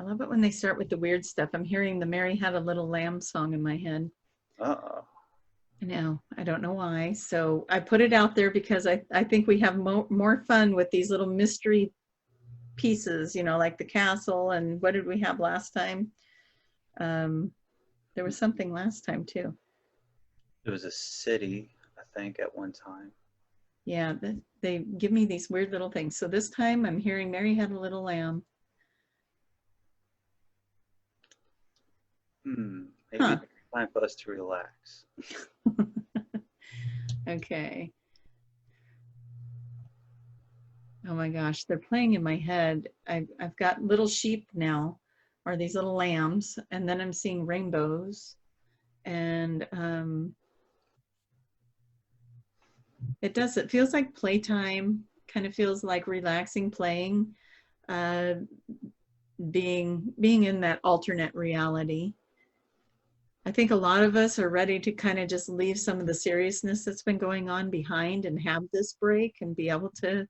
love it when they start with the weird stuff. I'm hearing the Mary Had a Little Lamb song in my head. Uh-oh. No, I don't know why. So I put it out there because I think we have more fun with these little mystery pieces, you know, like the castle. And what did we have last time? There was something last time too. It was a city, I think, at one time. Yeah, they give me these weird little things. So this time I'm hearing Mary Had a Little Lamb. Maybe Huh. it's time for us to relax. Okay. Oh my gosh, they're playing in my head. I've got little sheep now, or these little lambs, and then I'm seeing rainbows. And it feels like playtime, kind of feels like relaxing playing, being in that alternate reality. I think a lot of us are ready to kind of just leave some of the seriousness that's been going on behind and have this break and be able to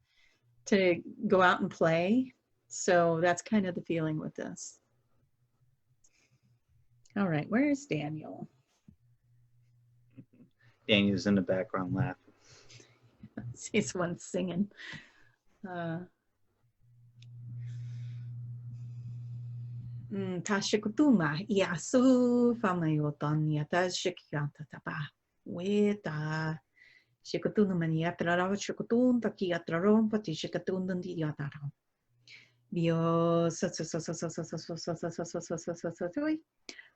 go out and play. So that's kind of the feeling with this. All right, where's Daniel? Daniel's in the background laughing. He's one singing. Tashikutuma, Yasu, Famayotan, Yatashikyataba, Weta, Shikutunumaniatra, Shikutun, Takiatraron, Patishikatun, and Diatara. Bio,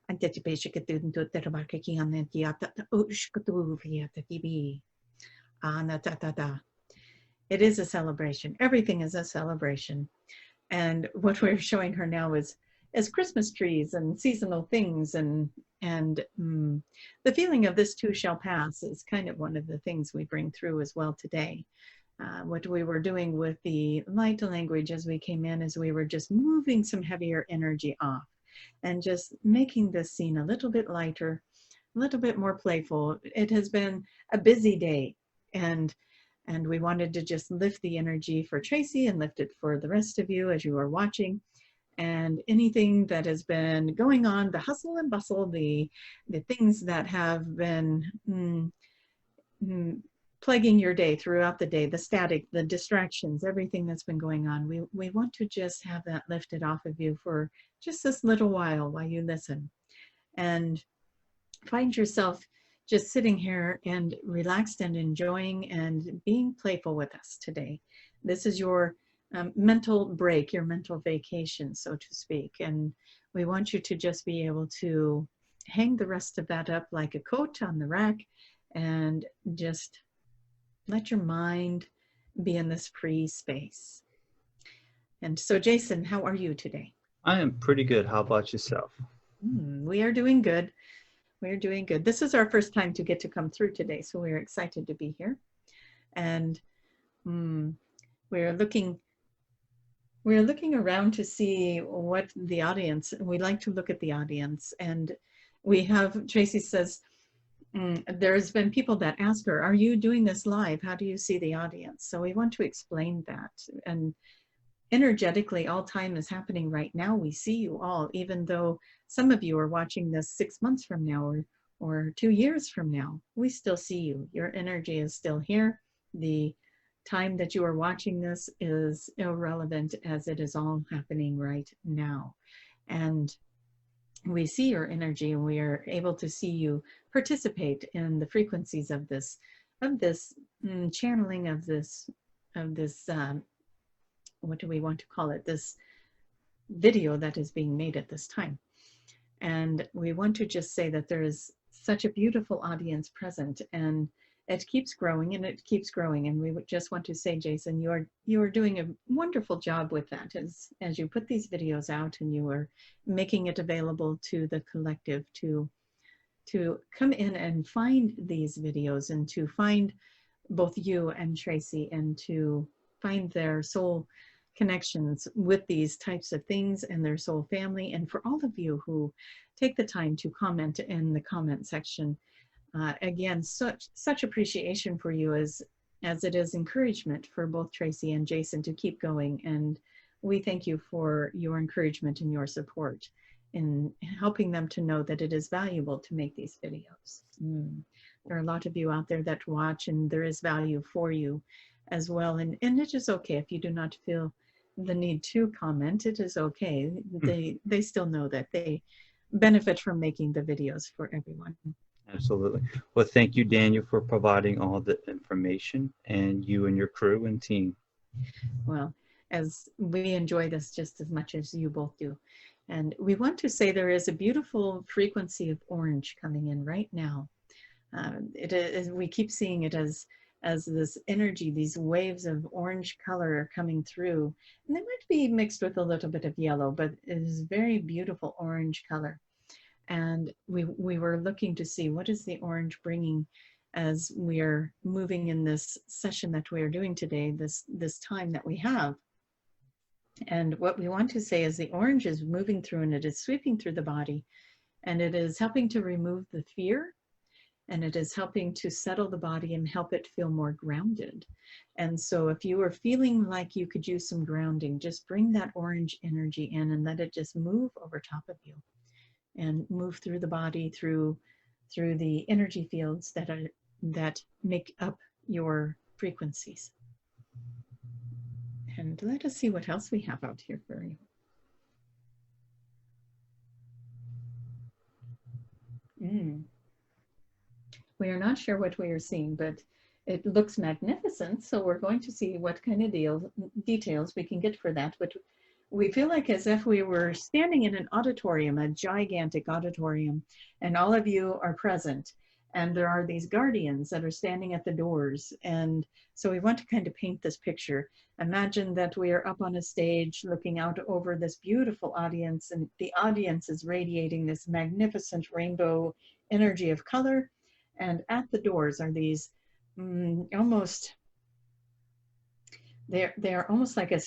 Antipashikatun to Terabaki and Diata, Ushkatu, Viata TV. Anatata. It is a celebration. Everything is a celebration. And what we're showing her now is Christmas trees and seasonal things, and the feeling of this too shall pass is kind of one of the things we bring through as well today. What we were doing with the light language as we came in is we were just moving some heavier energy off and just making this scene a little bit lighter, a little bit more playful. It has been a busy day, and we wanted to just lift the energy for Tracie and lift it for the rest of you as you are watching. And anything that has been going on, the hustle and bustle, the things that have been plaguing your day throughout the day, the static, the distractions, everything that's been going on, we want to just have that lifted off of you for just this little while you listen. And find yourself just sitting here and relaxed and enjoying and being playful with us today. This is your mental break, your mental vacation, so to speak. And we want you to just be able to hang the rest of that up like a coat on the rack and just let your mind be in this free space. And so, Jason, how are you today? I am pretty good. How about yourself? We are doing good. We're doing good. This is our first time to get to come through today, so we're excited to be here. And we're looking around to see what the audience, we like to look at the audience. And we have, Tracie says, there's been people that ask her, are you doing this live? How do you see the audience? So we want to explain that. And energetically, all time is happening right now. We see you all, even though some of you are watching this 6 months from now or 2 years from now. We still see you. Your energy is still here. The time that you are watching this is irrelevant, as it is all happening right now. And we see your energy, and we are able to see you participate in the frequencies of this channeling of this what do we want to call it, this video that is being made at this time. And we want to just say that there is such a beautiful audience present, and it keeps growing and it keeps growing. And we just want to say, Jason, you are doing a wonderful job with that as you put these videos out, and you are making it available to the collective to come in and find these videos, and to find both you and Tracie, and to find their soul connections with these types of things and their soul family. And for all of you who take the time to comment in the comment section, again, such appreciation for you, as it is encouragement for both Tracie and Jason to keep going. And we thank you for your encouragement and your support in helping them to know that it is valuable to make these videos. There are a lot of you out there that watch, and there is value for you as well. And it is okay if you do not feel the need to comment. It is okay. They still know that they benefit from making the videos for everyone. Absolutely. Well, thank you, Daniel, for providing all the information, and you and your crew and team. Well, as we enjoy this just as much as you both do. And we want to say there is a beautiful frequency of orange coming in right now. It is, we keep seeing it as this energy, these waves of orange color are coming through. And they might be mixed with a little bit of yellow, but it is very beautiful orange color. And we were looking to see what is the orange bringing as we are moving in this session that we are doing today, this time that we have. And what we want to say is the orange is moving through, and it is sweeping through the body, and it is helping to remove the fear, and it is helping to settle the body and help it feel more grounded. And so if you are feeling like you could use some grounding, just bring that orange energy in and let it just move over top of you and move through the body, through the energy fields that make up your frequencies. And let us see what else we have out here for you. We are not sure what we are seeing, but it looks magnificent. So we're going to see what kind of details we can get for that. But we feel like as if we were standing in an auditorium, a gigantic auditorium, and all of you are present. And there are these guardians that are standing at the doors. And so we want to kind of paint this picture. Imagine that we are up on a stage looking out over this beautiful audience, and the audience is radiating this magnificent rainbow energy of color. And at the doors are these almost, they're almost like a,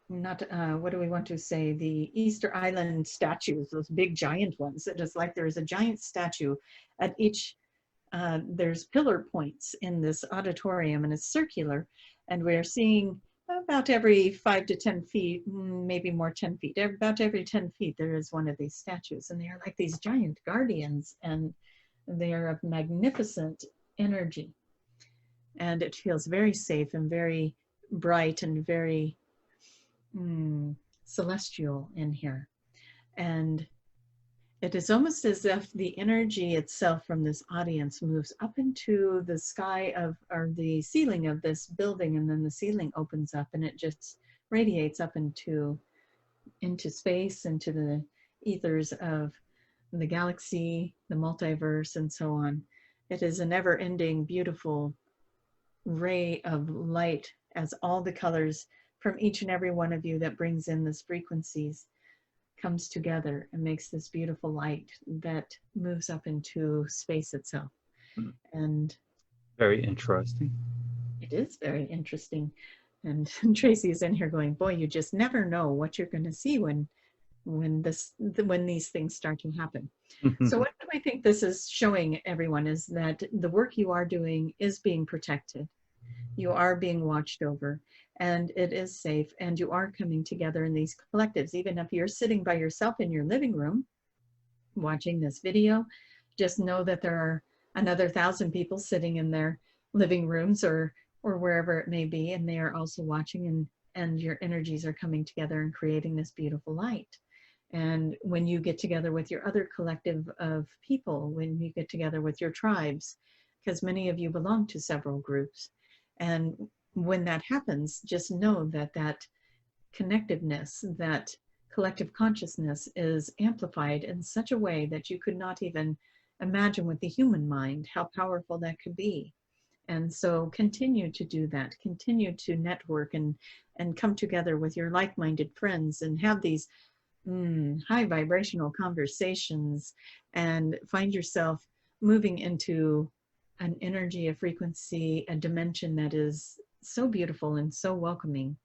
not, what do we want to say, the Easter Island statues, those big giant ones. It is like there's a giant statue at each, there's pillar points in this auditorium, and it's circular, and we're seeing about every 5 to 10 feet, maybe more 10 feet, about every 10 feet there is one of these statues, and they are like these giant guardians, and they are of magnificent energy, and it feels very safe and very bright and very celestial in here. And it is almost as if the energy itself from this audience moves up into the sky of, or the ceiling of this building, and then the ceiling opens up and it just radiates up into space, into the ethers of the galaxy, the multiverse, and so on. It is a never-ending, beautiful ray of light as all the colors from each and every one of you that brings in these frequencies comes together and makes this beautiful light that moves up into space itself. And very interesting. It is very interesting. And Tracy is in here going, boy, you just never know what you're going to see when these things start to happen. So what do I think this is showing everyone is that the work you are doing is being protected. You are being watched over, and it is safe, and you are coming together in these collectives. Even if you're sitting by yourself in your living room watching this video, just know that there are another 1,000 people sitting in their living rooms or wherever it may be, and they are also watching, and your energies are coming together and creating this beautiful light. And when you get together with your other collective of people, when you get together with your tribes, because many of you belong to several groups, and when that happens, just know that that connectiveness, that collective consciousness is amplified in such a way that you could not even imagine with the human mind how powerful that could be. And so continue to do that, continue to network and come together with your like-minded friends and have these high vibrational conversations, and find yourself moving into an energy, a frequency, a dimension that is so beautiful and so welcoming.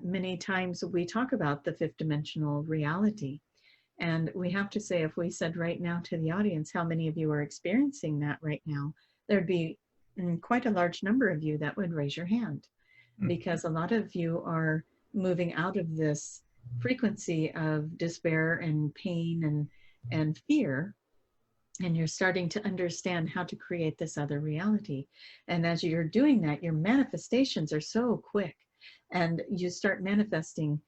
Many times we talk about the fifth dimensional reality, and we have to say, if we said right now to the audience how many of you are experiencing that right now, there'd be quite a large number of you that would raise your hand, because a lot of you are moving out of this frequency of despair and pain and fear, and you're starting to understand how to create this other reality. And as you're doing that, your manifestations are so quick, and you start manifesting,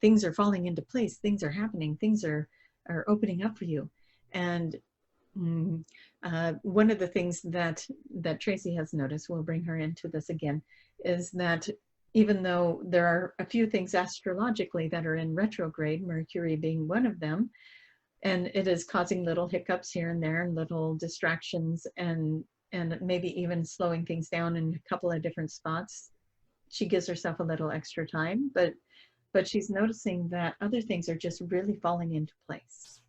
things are falling into place, things are happening, things are opening up for you. And one of the things that Tracie has noticed, we'll bring her into this again, is that even though there are a few things astrologically that are in retrograde, Mercury being one of them, and it is causing little hiccups here and there and little distractions, and maybe even slowing things down in a couple of different spots, she gives herself a little extra time, but she's noticing that other things are just really falling into place,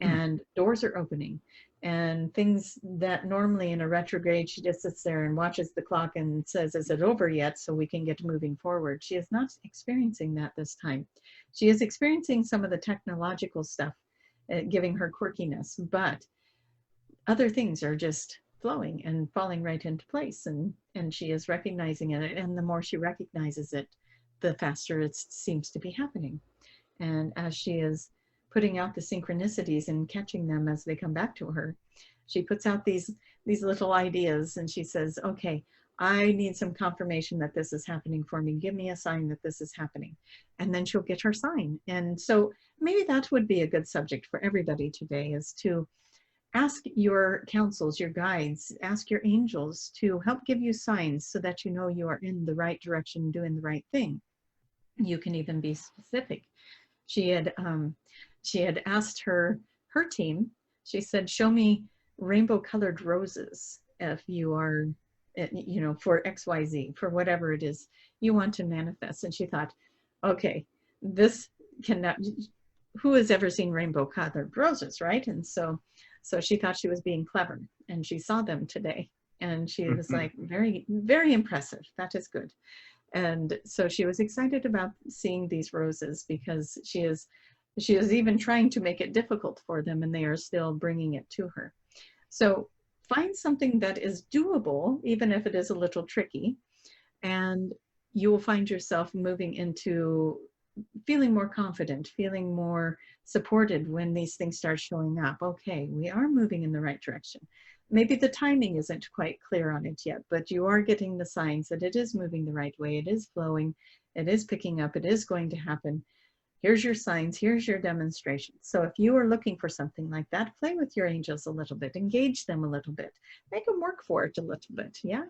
and doors are opening, and things that normally in a retrograde she just sits there and watches the clock and says, is it over yet, so we can get moving forward. She is not experiencing that this time. She is experiencing some of the technological stuff, giving her quirkiness, but other things are just flowing and falling right into place, and she is recognizing it, and the more she recognizes it, the faster it seems to be happening. And as she is putting out the synchronicities and catching them as they come back to her, she puts out these little ideas, and she says, okay, I need some confirmation that this is happening for me. Give me a sign that this is happening. And then she'll get her sign. And so maybe that would be a good subject for everybody today, is to ask your counsels, your guides, ask your angels to help give you signs so that you know you are in the right direction, doing the right thing. You can even be specific. She had asked her team, she said, show me rainbow colored roses if you are, you know, for XYZ, for whatever it is you want to manifest. And she thought, okay, this cannot, who has ever seen rainbow colored roses, right? And so she thought she was being clever, and she saw them today, and she was like, very, very impressive. That is good. And so she was excited about seeing these roses, because she is even trying to make it difficult for them, and they are still bringing it to her. So find something that is doable, even if it is a little tricky, and you will find yourself moving into feeling more confident, feeling more supported when these things start showing up. Okay, we are moving in the right direction. Maybe the timing isn't quite clear on it yet, but you are getting the signs that it is moving the right way, it is flowing, it is picking up, it is going to happen. Here's your signs, here's your demonstration. So if you are looking for something like that, play with your angels a little bit, engage them a little bit, make them work for it a little bit, yeah?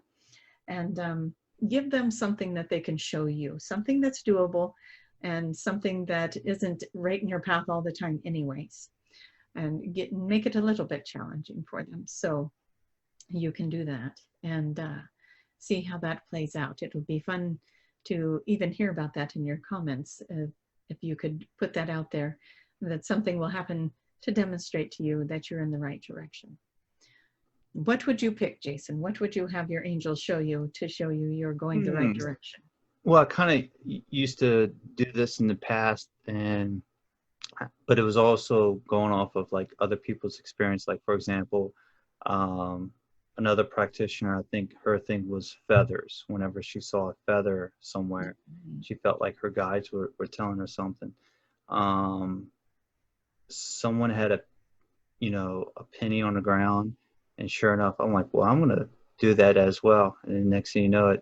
And give them something that they can show you, something that's doable, and something that isn't right in your path all the time anyways. And make it a little bit challenging for them. So you can do that and see how that plays out. It would be fun to even hear about that in your comments. If you could put that out there, that something will happen to demonstrate to you that you're in the right direction. What would you pick, Jason? What would you have your angels show you to show you you're going the right direction? Well, I kind of used to do this in the past, but it was also going off of like other people's experience. Like, for example, another practitioner, I think her thing was feathers. Whenever she saw a feather somewhere, she felt like her guides were telling her something. Someone had a penny on the ground, and sure enough, I'm like, well, I'm going to do that as well. And the next thing you know,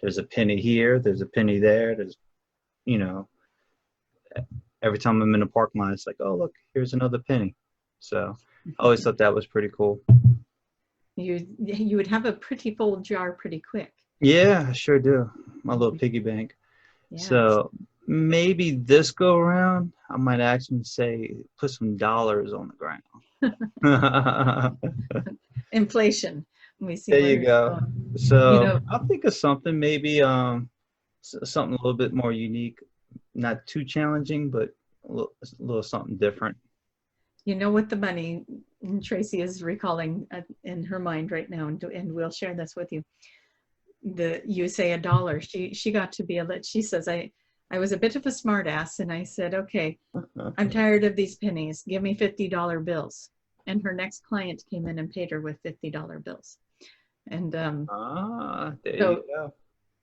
there's a penny here, there's a penny there, there's, every time I'm in a parking lot, it's like, oh, look, here's another penny. So I always thought that was pretty cool. You would have a pretty full jar pretty quick. Yeah, I sure do. My little piggy bank. Yes. So maybe this go around, I might ask them to say, put some dollars on the ground. Inflation. We see there you go. So I'll think of something, maybe something a little bit more unique, not too challenging, but a little something different. You know what the money, Tracie is recalling in her mind right now, and we'll share this with you. You say $1. She got to be she says, I was a bit of a smart ass, and I said, okay, I'm tired of these pennies. Give me $50 bills. And her next client came in and paid her with $50 bills. And there you go.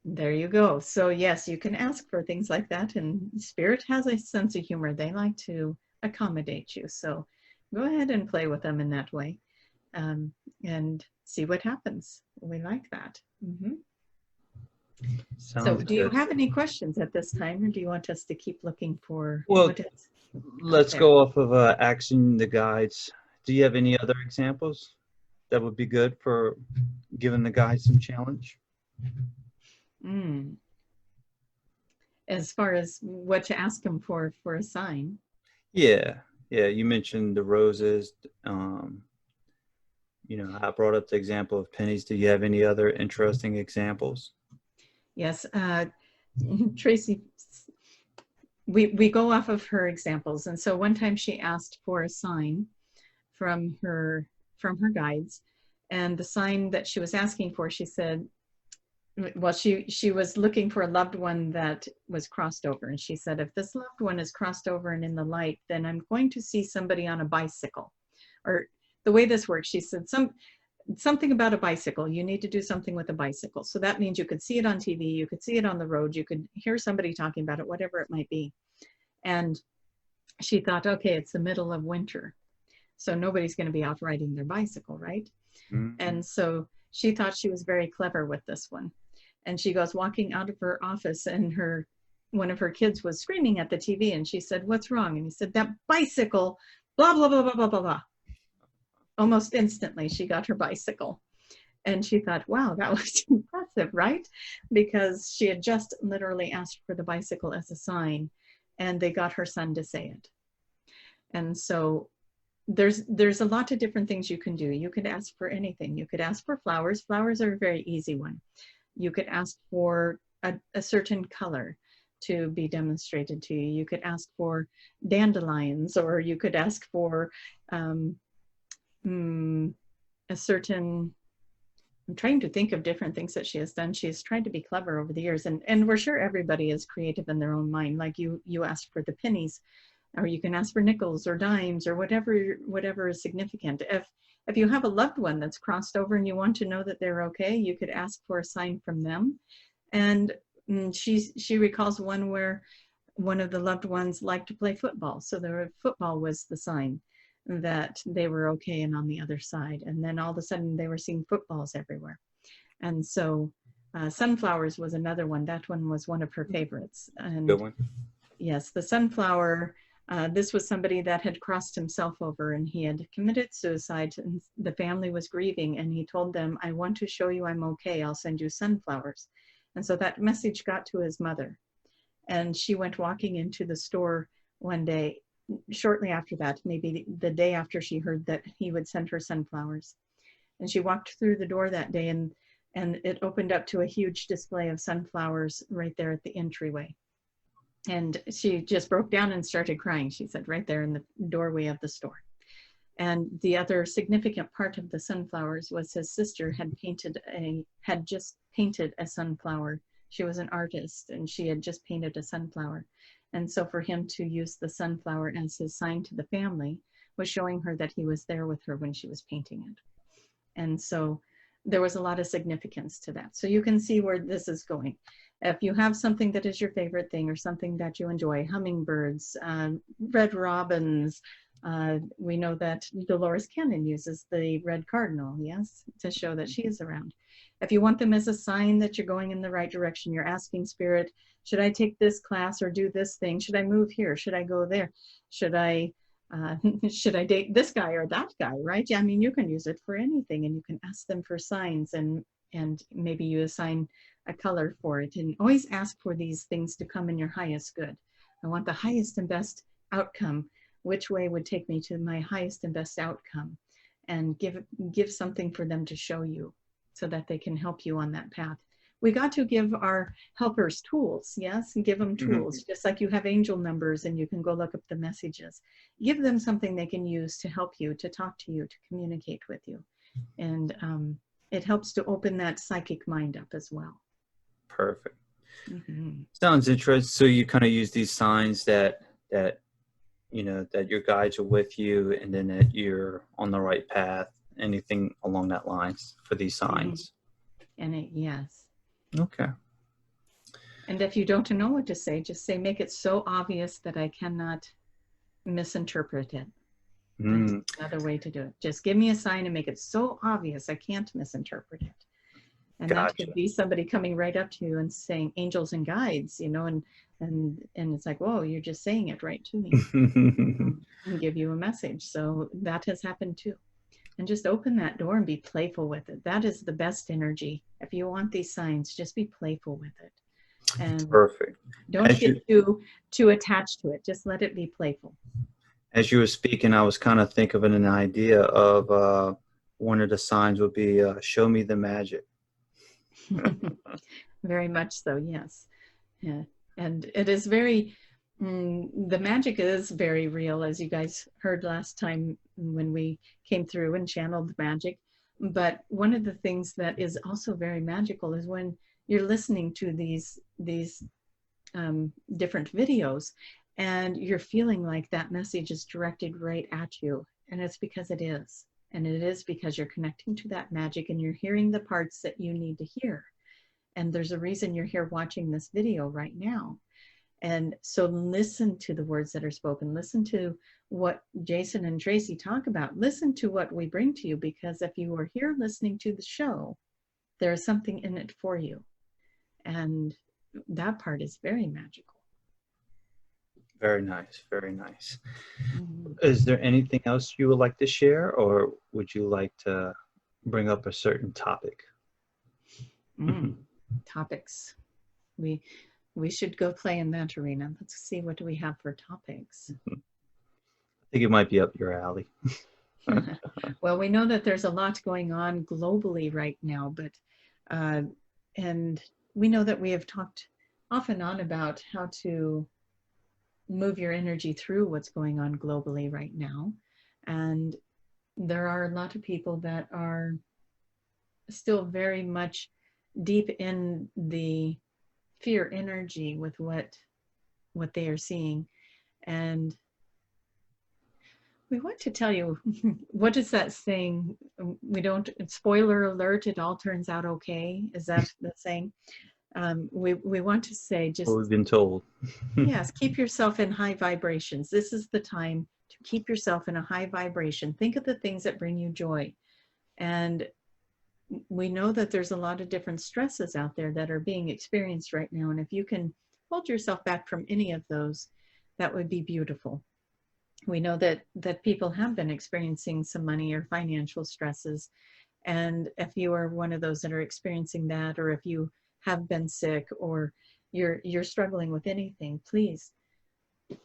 There you go. So yes, you can ask for things like that, and spirit has a sense of humor. They like to accommodate you. So go ahead and play with them in that way, and see what happens. We like that. So Sounds do you good. have any questions at this time, or do you want us to keep looking for Well, what is out let's there? go off of action the guides. Do you have any other examples that would be good for giving the guides some challenge? Mm. As far as what to ask them for a sign. Yeah, yeah. You mentioned the roses. Um, I brought up the example of pennies. Do you have any other interesting examples? Yes, Tracie, we go off of her examples, and so one time she asked for a sign from her guides, and the sign that she was asking for, she said, well, she was looking for a loved one that was crossed over, and she said, if this loved one is crossed over and in the light, then I'm going to see somebody on a bicycle. Or the way this works, she said, something about a bicycle. You need to do something with a bicycle. So that means you could see it on TV, you could see it on the road, you could hear somebody talking about it, whatever it might be. And she thought, okay, it's the middle of winter, so nobody's going to be out riding their bicycle, right? Mm-hmm. And so she thought she was very clever with this one. And she goes walking out of her office, and one of her kids was screaming at the TV, and she said, what's wrong? And he said, that bicycle, blah, blah, blah, blah, blah, blah, blah. Almost instantly, she got her bicycle. And she thought, wow, that was impressive, right? Because she had just literally asked for the bicycle as a sign, and they got her son to say it. And so there's a lot of different things you can do. You could ask for anything. You could ask for flowers. Flowers are a very easy one. You could ask for a certain color to be demonstrated to you. You could ask for dandelions, or you could ask for a certain, I'm trying to think of different things that she has done. She has tried to be clever over the years, and we're sure everybody is creative in their own mind. Like you asked for the pennies, or you can ask for nickels or dimes or whatever is significant. If you have a loved one that's crossed over and you want to know that they're okay, you could ask for a sign from them. And she recalls one where one of the loved ones liked to play football, so the football was the sign that they were okay and on the other side. And then all of a sudden they were seeing footballs everywhere. And so sunflowers was another one. That one was one of her favorites. And Good one. yes, the sunflower, this was somebody that had crossed himself over, and he had committed suicide, and the family was grieving, and he told them, I want to show you I'm okay, I'll send you sunflowers. And so that message got to his mother, and she went walking into the store one day, shortly after that, maybe the day after she heard that he would send her sunflowers. And she walked through the door that day, and it opened up to a huge display of sunflowers right there at the entryway. And she just broke down and started crying, she said, right there in the doorway of the store. And the other significant part of the sunflowers was his sister had just painted a sunflower. She was an artist, and she had just painted a sunflower. And so for him to use the sunflower as his sign to the family was showing her that he was there with her when she was painting it. And so there was a lot of significance to that. So you can see where this is going. If you have something that is your favorite thing, or something that you enjoy, hummingbirds, red robins, we know that Dolores Cannon uses the red cardinal, yes, to show that she is around. If you want them as a sign that you're going in the right direction, you're asking spirit, should I take this class or do this thing? Should I move here? Should I go there? Should I date this guy or that guy, right? Yeah, I mean, you can use it for anything, and you can ask them for signs, and maybe you assign a color for it, and always ask for these things to come in your highest good. I want the highest and best outcome. Which way would take me to my highest and best outcome? And give something for them to show you, so that they can help you on that path. We got to give our helpers tools, yes, and give them tools, just like you have angel numbers and you can go look up the messages. Give them something they can use to help you, to talk to you, to communicate with you. And it helps to open that psychic mind up as well. Perfect. Sounds interesting. So you kind of use these signs that that your guides are with you, and then that you're on the right path. Anything along that lines for these signs. And yes. Okay. And if you don't know what to say, just say, make it so obvious that I cannot misinterpret it. That's Mm, another way to do it. Just give me a sign and make it so obvious I can't misinterpret it. And that gotcha. could be somebody coming right up to you and saying angels and guides, you know, and it's like, whoa, you're just saying it right to me, and give you a message. So that has happened too. And just open that door and be playful with it. That is the best energy. If you want these signs, just be playful with it. And Perfect. don't As get you too attached to it. Just let it be playful. as you were speaking, I was kind of thinking of an idea of one of the signs would be show me the magic. Very much so, yes. Yeah. And it is very, the magic is very real, as you guys heard last time when we came through and channeled magic. But one of the things that is also very magical is when you're listening to these different videos and you're feeling like that message is directed right at you. And it's because it is. And it is because you're connecting to that magic and you're hearing the parts that you need to hear. And there's a reason you're here watching this video right now. And so listen to the words that are spoken. Listen to what Jason and Tracie talk about. Listen to what we bring to you, because if you are here listening to the show, there is something in it for you. And that part is very magical. Very nice, very nice. Mm-hmm. Is there anything else you would like to share, or would you like to bring up a certain topic? Topics. We should go play in that arena. Let's see, what do we have for topics? I think it might be up your alley. Well, we know that there's a lot going on globally right now, but and we know that we have talked off and on about how to move your energy through what's going on globally right now. And there are a lot of people that are still very much deep in the fear energy with what they are seeing. And we want to tell you, what is that saying? We don't, spoiler alert, it all turns out okay. Is that the saying? We want to say, just, What we've been told. yes, keep yourself in high vibrations. This is the time to keep yourself in a high vibration. Think of the things that bring you joy. And we know that there's a lot of different stresses out there that are being experienced right now. And if you can hold yourself back from any of those, that would be beautiful. We know that people have been experiencing some money or financial stresses. And if you are one of those that are experiencing that, or if you have been sick, or you're struggling with anything, please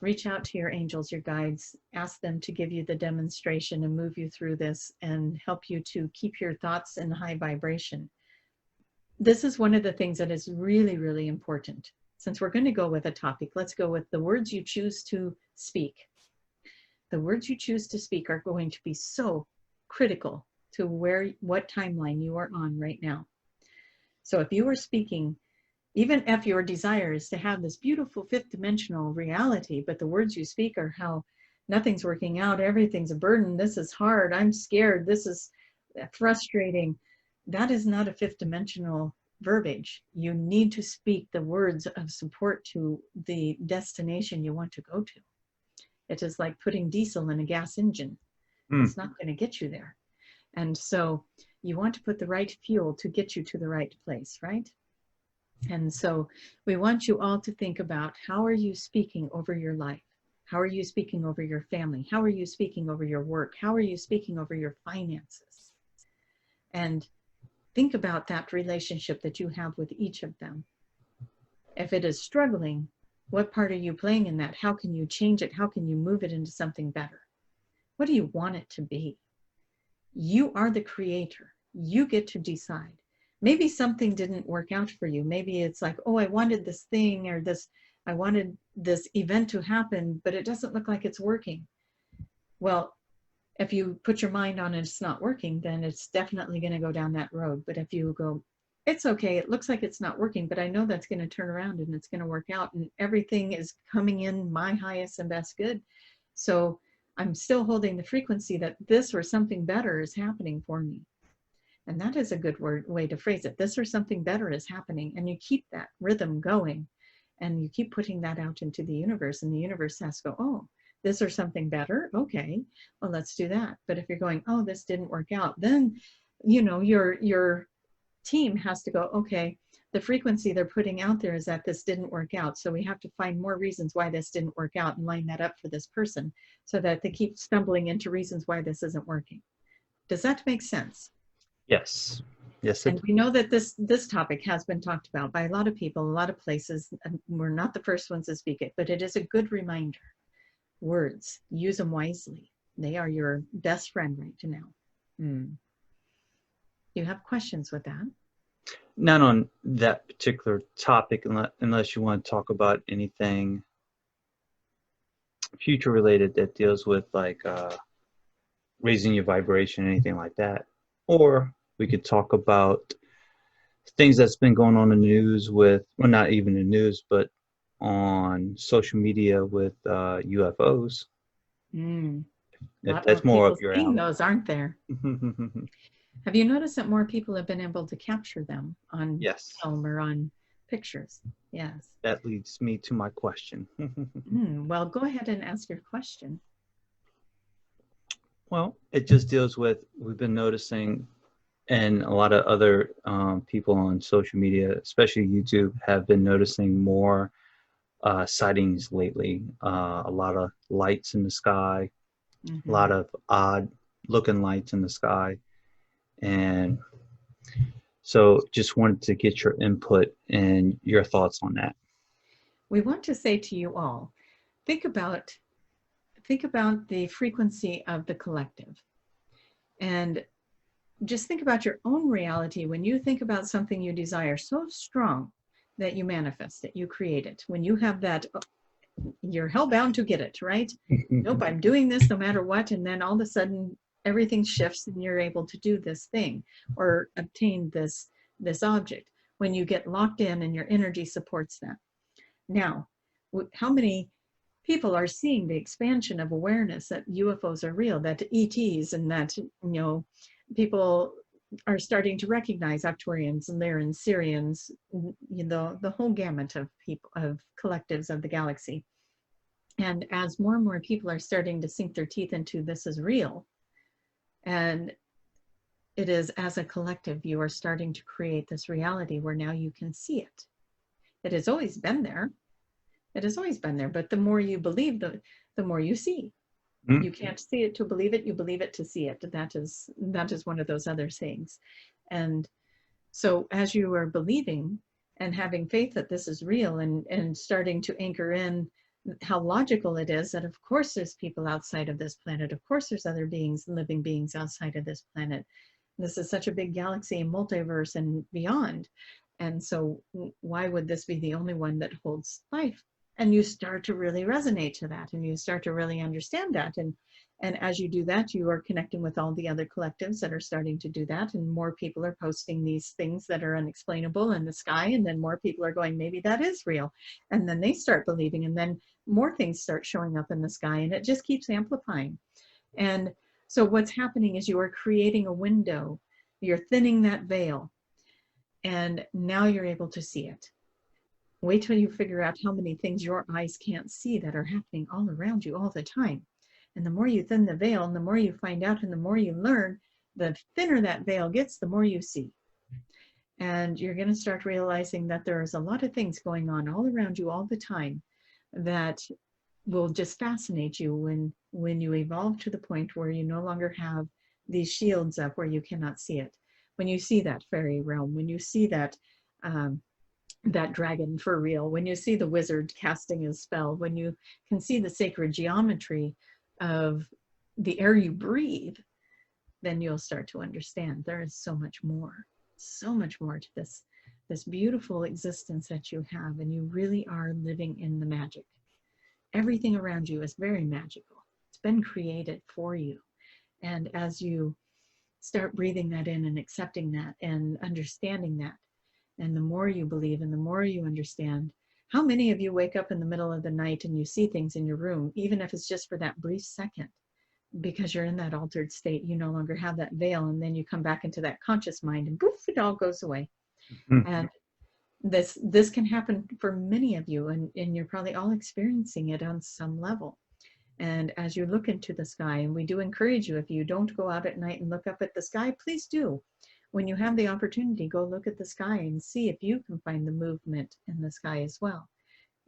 reach out to your angels, your guides, ask them to give you the demonstration and move you through this and help you to keep your thoughts in high vibration. This is one of the things that is really, really important. Since we're going to go with a topic, let's go with the words you choose to speak. The words you choose to speak are going to be so critical to what timeline you are on right now. So if you are speaking, even if your desire is to have this beautiful fifth dimensional reality, but the words you speak are how nothing's working out, everything's a burden, this is hard, I'm scared, this is frustrating, that is not a fifth dimensional verbiage. You need to speak the words of support to the destination you want to go to. It is like putting diesel in a gas engine. It's not going to get you there. And so you want to put the right fuel to get you to the right place, right? And so we want you all to think about, how are you speaking over your life? How are you speaking over your family? How are you speaking over your work? How are you speaking over your finances? And think about that relationship that you have with each of them. If it is struggling, what part are you playing in that? How can you change it? How can you move it into something better? What do you want it to be? You are the creator. You get to decide. Maybe something didn't work out for you. Maybe it's like, oh, I wanted this thing, or this, I wanted this event to happen, but it doesn't look like it's working. Well, if you put your mind on it, it's not working, then it's definitely going to go down that road. But if you go, it's okay, it looks like it's not working, but I know that's going to turn around and it's going to work out, and everything is coming in my highest and best good. So I'm still holding the frequency that this or something better is happening for me. And that is a good way to phrase it. This or something better is happening. And you keep that rhythm going and you keep putting that out into the universe, and the universe has to go, oh, this or something better. Okay, well, let's do that. But if you're going, oh, this didn't work out, then, you know, your team has to go, okay, the frequency they're putting out there is that this didn't work out. So we have to find more reasons why this didn't work out and line that up for this person so that they keep stumbling into reasons why this isn't working. Does that make sense? Yes. Yes, And we know that this topic has been talked about by a lot of people, a lot of places. And we're not the first ones to speak it, but it is a good reminder. Words, use them wisely. They are your best friend right now. You have questions with that? Not on that particular topic, unless you want to talk about anything future related that deals with like raising your vibration, anything like that. Or we could talk about things that's been going on in the news with, well, not even the news, but on social media with UFOs. A If lot more that's more people up your seeing alley. those, aren't there? Have you noticed that more people have been able to capture them on Yes. film or on pictures? Yes. That leads me to my question. Well, go ahead and ask your question. Well, it just deals with, we've been noticing, and a lot of other people on social media, especially YouTube, have been noticing more sightings lately. A lot of lights in the sky, a lot of odd looking lights in the sky. And so just wanted to get your input and your thoughts on that. We want to say to you all, think about the frequency of the collective. And just think about your own reality when you think about something you desire so strong that you manifest it, you create it. When you have that, you're hellbound to get it, right? Nope, I'm doing this no matter what. And then all of a sudden, everything shifts and you're able to do this thing or obtain this object when you get locked in and your energy supports that. Now, how many people are seeing the expansion of awareness that UFOs are real, that ETs, and that, you know, people are starting to recognize Arcturians and Lyrans, Syrians, you know, the whole gamut of people, of collectives of the galaxy. And as more and more people are starting to sink their teeth into this is real, and it is as a collective, you are starting to create this reality where now you can see it. It has always been there. It has always been there, but the more you believe, the more you see. You can't see it to believe it, you believe it to see it. That is one of those other sayings. And so as you are believing and having faith that this is real and starting to anchor in how logical it is that of course there's people outside of this planet, of course there's other beings, living beings outside of this planet. This is such a big galaxy and multiverse and beyond. And so why would this be the only one that holds life? And you start to really resonate to that, and you start to really understand that. And as you do that, you are connecting with all the other collectives that are starting to do that. And more people are posting these things that are unexplainable in the sky. And then more people are going, maybe that is real. And then they start believing, and then more things start showing up in the sky, and it just keeps amplifying. And so what's happening is you are creating a window, you're thinning that veil, and now you're able to see it. Wait till you figure out how many things your eyes can't see that are happening all around you all the time. And the more you thin the veil, and the more you find out, and the more you learn, the thinner that veil gets, the more you see. And you're going to start realizing that there's a lot of things going on all around you all the time that will just fascinate you when you evolve to the point where you no longer have these shields up where you cannot see it. When you see that fairy realm, when you see that that dragon for real, when you see the wizard casting his spell, when you can see the sacred geometry of the air you breathe, then you'll start to understand there is so much more to this beautiful existence that you have, and you really are living in the magic. Everything around you is very magical. It's been created for you. And as you start breathing that in and accepting that and understanding that, and the more you believe and the more you understand, how many of you wake up in the middle of the night and you see things in your room, even if it's just for that brief second, because you're in that altered state. You no longer have that veil, and then you come back into that conscious mind, and poof, it all goes away. And this can happen for many of you, and you're probably all experiencing it on some level. And as you look into the sky, and we do encourage you, if you don't go out at night and look up at the sky, please do. When you have the opportunity, go look at the sky and see if you can find the movement in the sky as well.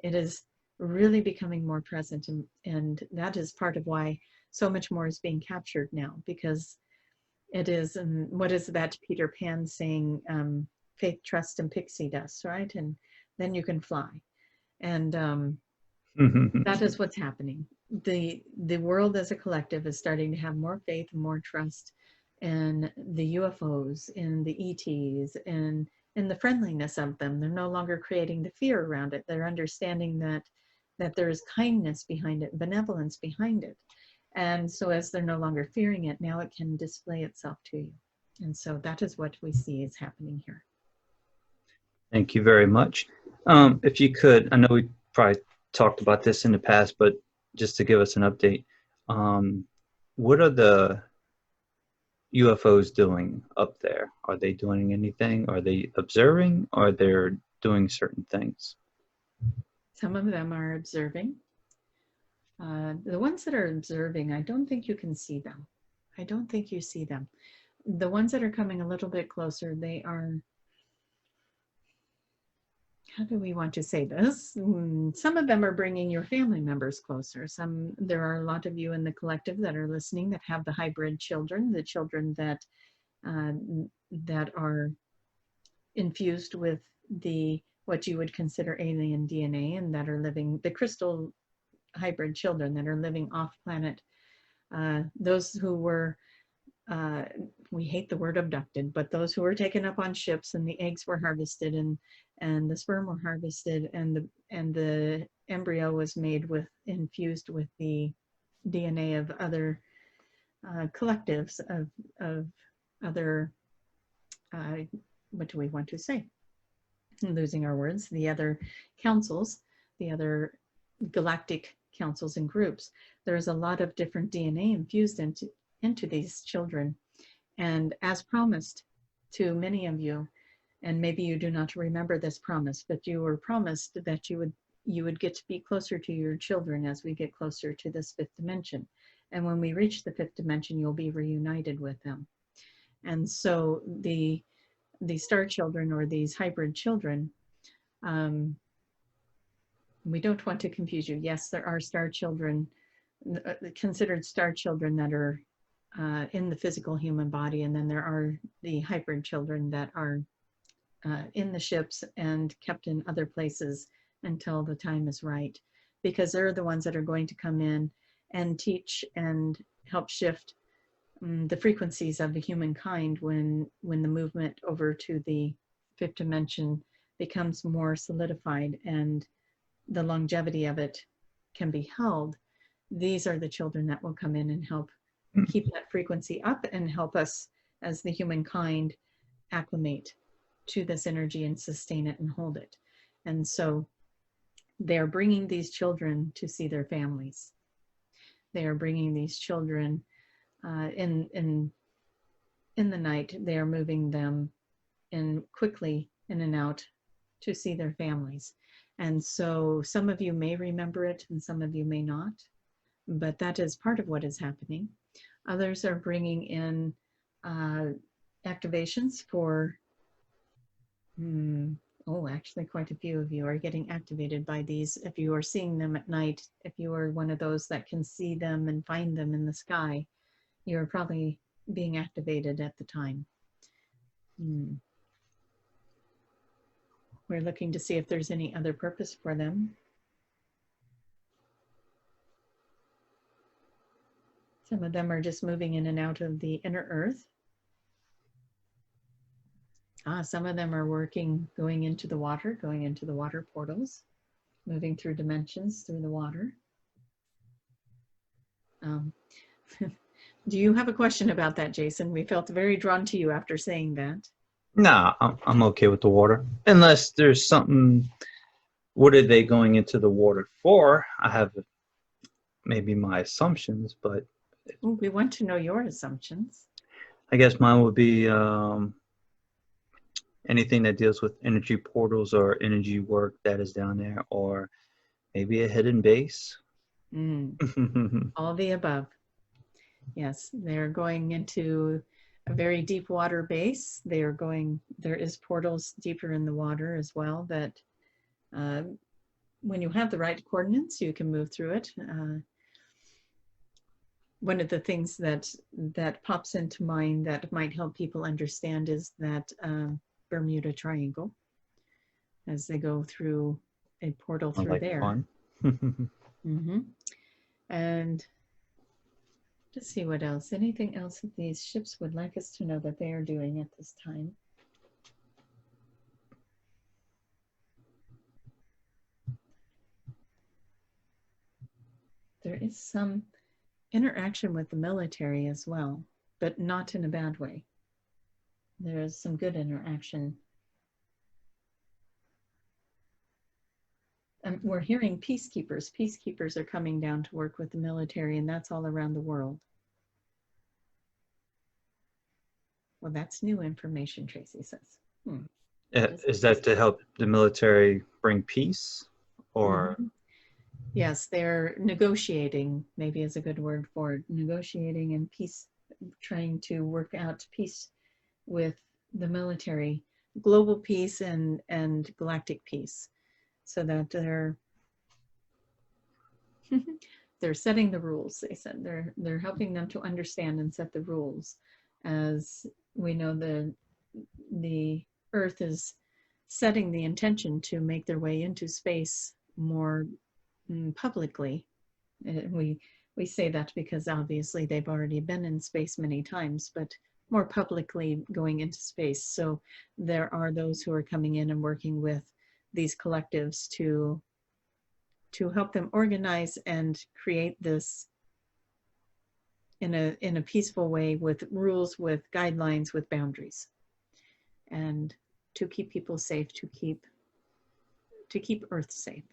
It is really becoming more present, and that is part of why so much more is being captured now, because it is, and what is that Peter Pan saying, faith, trust, and pixie dust, right? And then you can fly. And that is what's happening. The world as a collective is starting to have more faith and more trust in the UFOs, in the ETs, and in the friendliness of them. They're no longer creating the fear around it. They're understanding that there is kindness behind it, benevolence behind it. And so as they're no longer fearing it, now it can display itself to you. And so that is what we see is happening here. Thank you very much. If you could, I know we probably talked about this in the past, but just to give us an update, what are the UFOs doing up there? Are they doing anything? Are they observing? Or they're doing certain things? Some of them are observing. The ones that are observing, I don't think you can see them. I don't think you see them. The ones that are coming a little bit closer, they are, how do we want to say this? Some of them are bringing your family members closer. There are a lot of you in the collective that are listening that have the hybrid children, the children that are infused with what you would consider alien DNA, and that are living, the crystal hybrid children that are living off planet. Those who were, we hate the word abducted, but those who were taken up on ships, and the eggs were harvested, and the sperm were harvested, and the embryo was made infused with the DNA of other collectives, of other, what do we want to say? I'm losing our words. The other councils, the other galactic councils and groups. There's a lot of different DNA infused into these children. And as promised to many of you, and maybe you do not remember this promise, but you were promised that you would get to be closer to your children as we get closer to this fifth dimension. And when we reach the fifth dimension, you'll be reunited with them. And so the star children, or these hybrid children, we don't want to confuse you. Yes, there are star children, considered star children, that are in the physical human body, and then there are the hybrid children that are in the ships and kept in other places until the time is right, because they're the ones that are going to come in and teach and help shift the frequencies of the humankind when the movement over to the fifth dimension becomes more solidified and the longevity of it can be held. These are the children that will come in and help keep that frequency up and help us as the humankind acclimate to this energy and sustain it and hold it. And so they are bringing these children to see their families. They are bringing these children in the night. They are moving them quickly in and out to see their families. And so some of you may remember it and some of you may not, but that is part of what is happening. Others are bringing in activations for, actually quite a few of you are getting activated by these. If you are seeing them at night, if you are one of those that can see them and find them in the sky, you're probably being activated at the time. We're looking to see if there's any other purpose for them. Some of them are just moving in and out of the inner earth. Some of them are going into the water portals, moving through dimensions through the water. Do you have a question about that, Jason? We felt very drawn to you after saying that. Nah, I'm okay with the water. Unless there's something, what are they going into the water for? I have maybe my assumptions, but Ooh, we want to know your assumptions. I guess mine would be anything that deals with energy portals or energy work that is down there, or maybe a hidden base. Mm, all the above. Yes, they're going into a very deep water base. They are going, there is portals deeper in the water as well that uh, when you have the right coordinates, you can move through it. One of the things that pops into mind that might help people understand is that Bermuda Triangle, as they go through a portal I through like there. fun. Mm-hmm. And to see what else, anything else that these ships would like us to know that they are doing at this time. There is some interaction with the military as well, but not in a bad way. There is some good interaction. And we're hearing peacekeepers. Peacekeepers are coming down to work with the military, and that's all around the world. Well, that's new information, Tracie says. Is that to help the military bring peace, or? Mm-hmm. Yes, they're negotiating, maybe is a good word for it, negotiating and peace, trying to work out peace with the military, global peace and galactic peace, so that they're setting the rules. They said they're helping them to understand and set the rules. As we know, the Earth is setting the intention to make their way into space more publicly. We say that because obviously they've already been in space many times, but more publicly going into space. So there are those who are coming in and working with these collectives to help them organize and create this in a peaceful way, with rules, with guidelines, with boundaries, and to keep people safe, to keep Earth safe.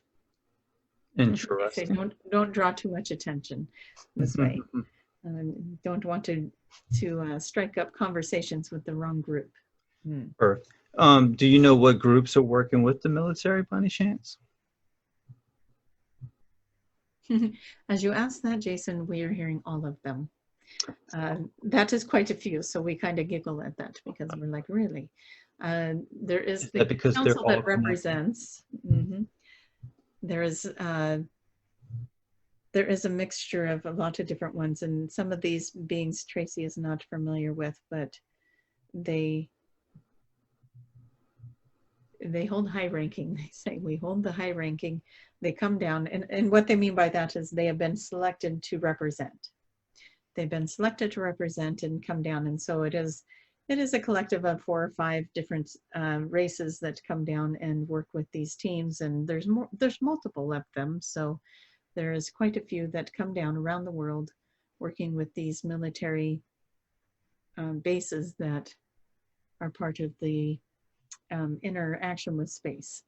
They say don't draw too much attention this way. Don't want to strike up conversations with the wrong group. Earth. Do you know what groups are working with the military by any chance? As you ask that, Jason, we are hearing all of them. That is quite a few, so we kind of giggle at that because we're like, really? There is the council that represents. There is a mixture of a lot of different ones, and some of these beings Tracie is not familiar with, but they hold high ranking. They say we hold the high ranking. They come down, and what they mean by that is they have been selected to represent. They've been selected to represent and come down, and so it is a collective of 4 or 5 different races that come down and work with these teams, and there's multiple of them, so there is quite a few that come down around the world working with these military bases that are part of the interaction with space.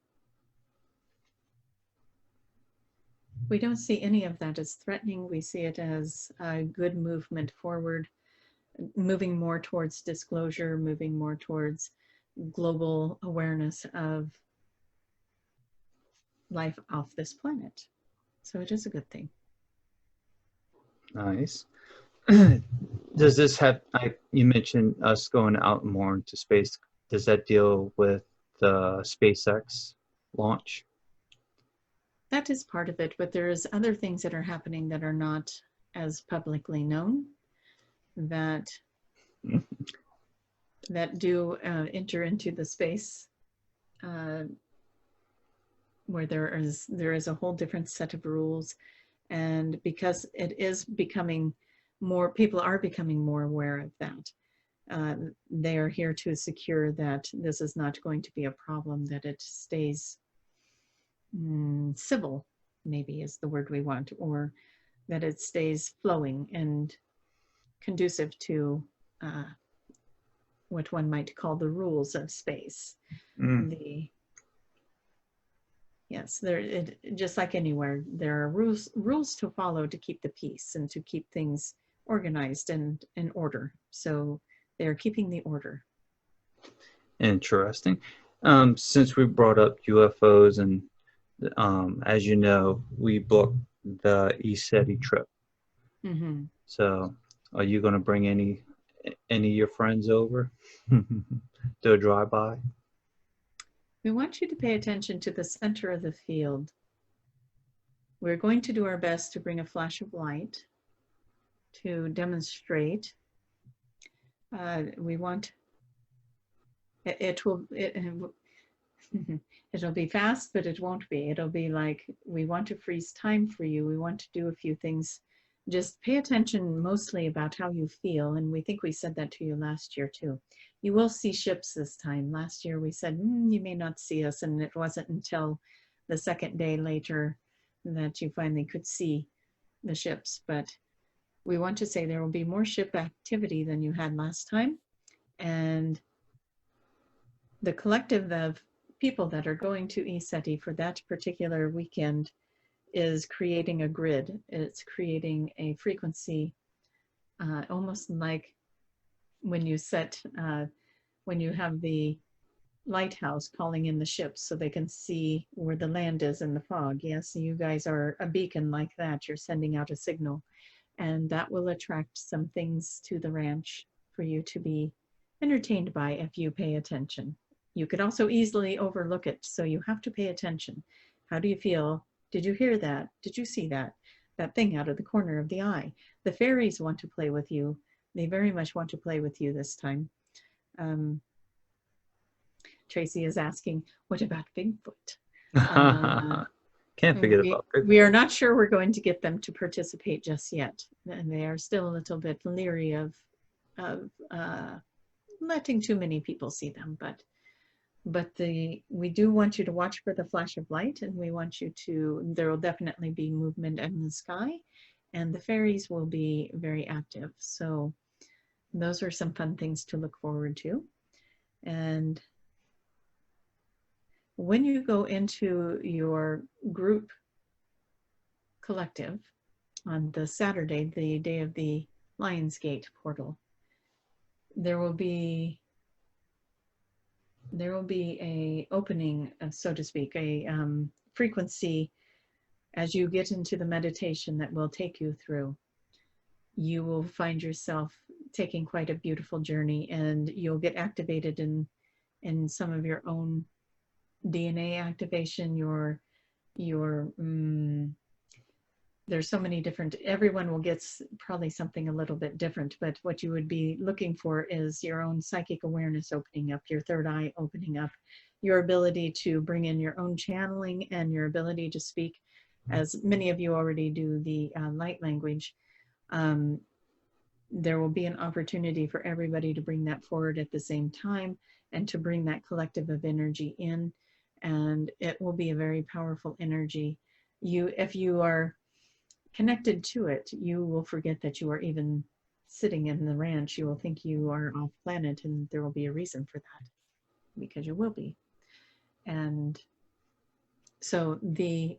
We don't see any of that as threatening. We see it as a good movement forward, moving more towards disclosure, moving more towards global awareness of life off this planet. So it is a good thing. Nice. Does this have, you mentioned us going out more into space. Does that deal with the SpaceX launch? That is part of it, but there's other things that are happening that are not as publicly known that do enter into the space where there is a whole different set of rules, and because it is becoming more, people are becoming more aware of that. They are here to secure that this is not going to be a problem, that it stays civil, maybe is the word we want, or that it stays flowing and conducive to what one might call the rules of space. Yes, just like anywhere, there are rules to follow to keep the peace and to keep things organized and in order. So they're keeping the order. Interesting. Since we brought up UFOs, and as you know, we booked the ECETI trip. Mm-hmm. So, are you going to bring any of your friends over to a drive-by? We want you to pay attention to the center of the field. We're going to do our best to bring a flash of light to demonstrate. We want it'll be fast, but it won't be. It'll be like, we want to freeze time for you. We want to do a few things. Just pay attention mostly about how you feel. And we think we said that to you last year too. You will see ships this time. Last year we said, you may not see us. And it wasn't until the second day later that you finally could see the ships. But we want to say there will be more ship activity than you had last time. And the collective of people that are going to ECETI for that particular weekend is creating a grid. It's creating a frequency, almost like when you when you have the lighthouse calling in the ships so they can see where the land is in the fog. Yes, you guys are a beacon like that. You're sending out a signal, and that will attract some things to the ranch for you to be entertained by if you pay attention. You could also easily overlook it, so you have to pay attention. How do you feel? Did you hear that? Did you see that? That thing out of the corner of the eye. The fairies want to play with you. They very much want to play with you this time. Tracie is asking, what about Bigfoot? Can't forget about Bigfoot. We are not sure we're going to get them to participate just yet. And they are still a little bit leery of letting too many people see them. But we do want you to watch for the flash of light, and we want you to, there will definitely be movement in the sky, and the fairies will be very active. So those are some fun things to look forward to. And when you go into your group collective on the Saturday, the day of the Lionsgate portal, there will be a opening, so to speak, a frequency as you get into the meditation that will take you through. You will find yourself taking quite a beautiful journey, and you'll get activated in some of your own DNA activation, there's so many different, everyone will get probably something a little bit different, but what you would be looking for is your own psychic awareness opening up, your third eye opening up, your ability to bring in your own channeling, and your ability to speak, as many of you already do, the light language. There will be an opportunity for everybody to bring that forward at the same time, and to bring that collective of energy in, and it will be a very powerful energy. If you are connected to it, you will forget that you are even sitting in the ranch. You will think you are off planet, and there will be a reason for that, because you will be. And so we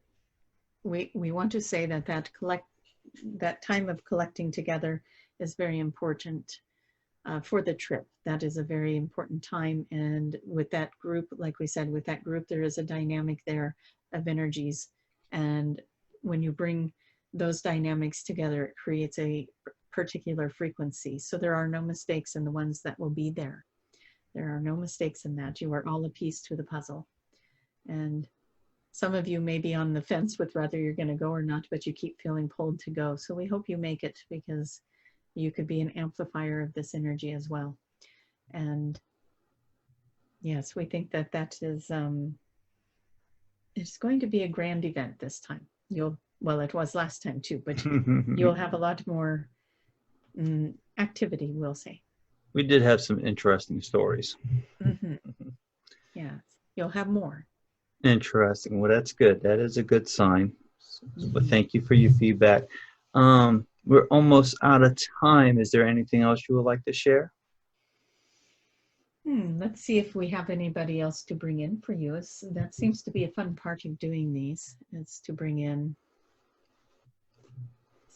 want to say that time of collecting together is very important for the trip. That is a very important time. And with that group, like we said, with that group, there is a dynamic there of energies. And when you bring those dynamics together, it creates a particular frequency. So there are no mistakes in the ones that will be there. There are no mistakes in that. You are all a piece to the puzzle. And some of you may be on the fence with whether you're going to go or not, but you keep feeling pulled to go. So we hope you make it, because you could be an amplifier of this energy as well. And yes, we think that is, it's going to be a grand event this time. Well, it was last time too, but you'll have a lot more activity, we'll say. We did have some interesting stories. Yes, you'll have more. Interesting. Well, that's good. That is a good sign. But thank you for your feedback. We're almost out of time. Is there anything else you would like to share? Let's see if we have anybody else to bring in for you. That seems to be a fun part of doing these, is to bring in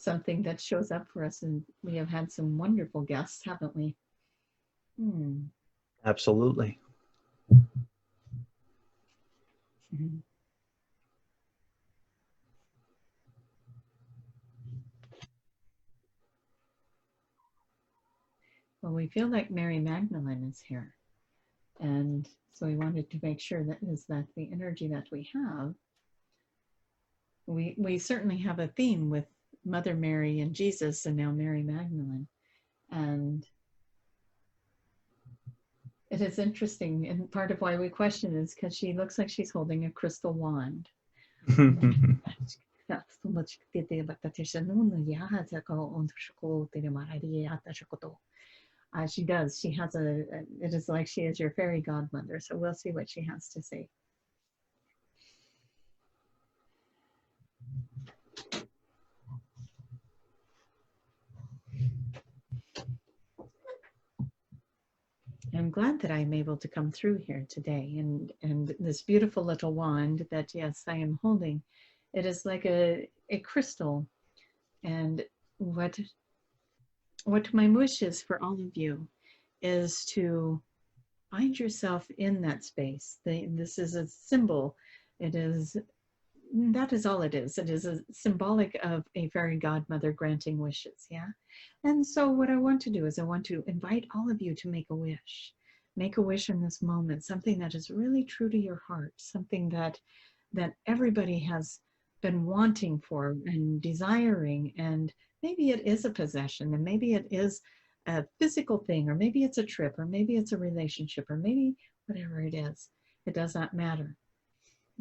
something that shows up for us. And we have had some wonderful guests, haven't we? Absolutely. Mhm. Well, we feel like Mary Magdalene is here. And so we wanted to make sure that the energy that we have. We certainly have a theme with Mother Mary and Jesus, and now Mary Magdalene. And it is interesting, and part of why we question is because she looks like she's holding a crystal wand. She does. She has it is like she is your fairy godmother. So we'll see what she has to say. I'm glad that I'm able to come through here today, and this beautiful little wand that, yes, I am holding, it is like a crystal. And what my wish is for all of you is to find yourself in that space. This is a symbol. That is all it is. It is a symbolic of a fairy godmother granting wishes, yeah? And so what I want to do is I want to invite all of you to make a wish. Make a wish in this moment, something that is really true to your heart, something that everybody has been wanting for and desiring, and maybe it is a possession, and maybe it is a physical thing, or maybe it's a trip, or maybe it's a relationship, or maybe whatever it is. It does not matter.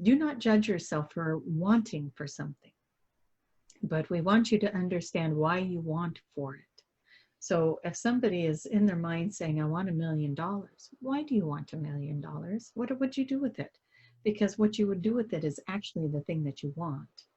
Do not judge yourself for wanting for something, but we want you to understand why you want for it. So if somebody is in their mind saying, I want $1 million, why do you want $1 million? What would you do with it? Because what you would do with it is actually the thing that you want.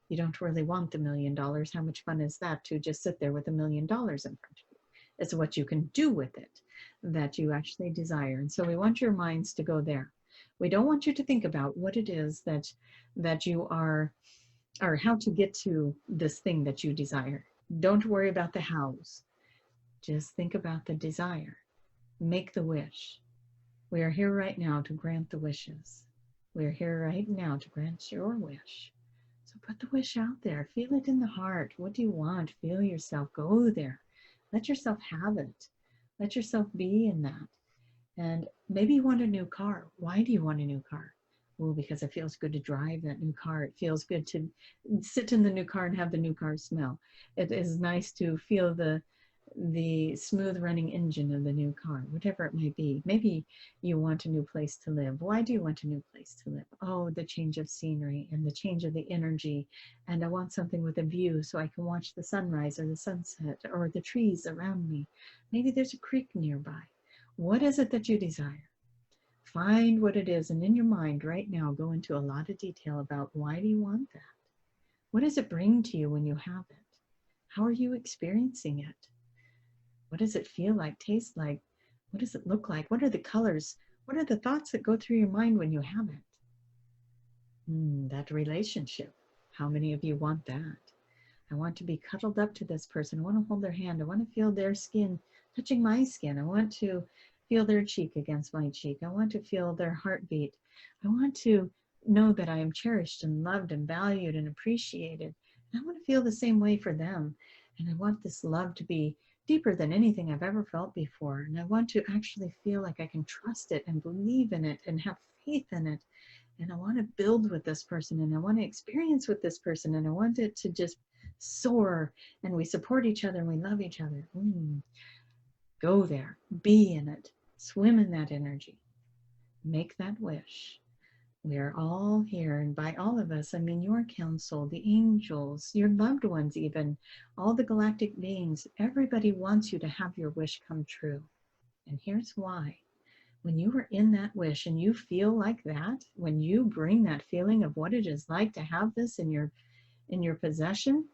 You don't really want the $1 million. How much fun is that to just sit there with $1 million in front of you? It's what you can do with it that you actually desire. And so we want your minds to go there. We don't want you to think about what it is that you are, or how to get to this thing that you desire. Don't worry about the hows. Just think about the desire. Make the wish. We are here right now to grant the wishes. We are here right now to grant your wish. So put the wish out there. Feel it in the heart. What do you want? Feel yourself. Go there. Let yourself have it. Let yourself be in that. And maybe you want a new car. Why do you want a new car? Well, because it feels good to drive that new car. It feels good to sit in the new car and have the new car smell. It is nice to feel the smooth running engine of the new car, whatever it might be. Maybe you want a new place to live. Why do you want a new place to live? Oh, the change of scenery and the change of the energy. And I want something with a view so I can watch the sunrise or the sunset or the trees around me. Maybe there's a creek nearby. What is it that you desire? Find what it is, and in your mind right now, go into a lot of detail about why do you want that? What does it bring to you when you have it? How are you experiencing it? What does it feel like, taste like? What does it look like? What are the colors? What are the thoughts that go through your mind when you have it? That relationship. How many of you want that? I want to be cuddled up to this person. I want to hold their hand. I want to feel their skin touching my skin. I want to feel their cheek against my cheek. I want to feel their heartbeat. I want to know that I am cherished and loved and valued and appreciated. And I want to feel the same way for them. And I want this love to be deeper than anything I've ever felt before. And I want to actually feel like I can trust it and believe in it and have faith in it. And I want to build with this person, and I want to experience with this person, and I want it to just soar, and we support each other and we love each other. Go there, be in it, swim in that energy, make that wish. We are all here, and by all of us, I mean your council, the angels, your loved ones even, all the galactic beings. Everybody wants you to have your wish come true. And here's why. When you are in that wish and you feel like that, when you bring that feeling of what it is like to have this in your possession,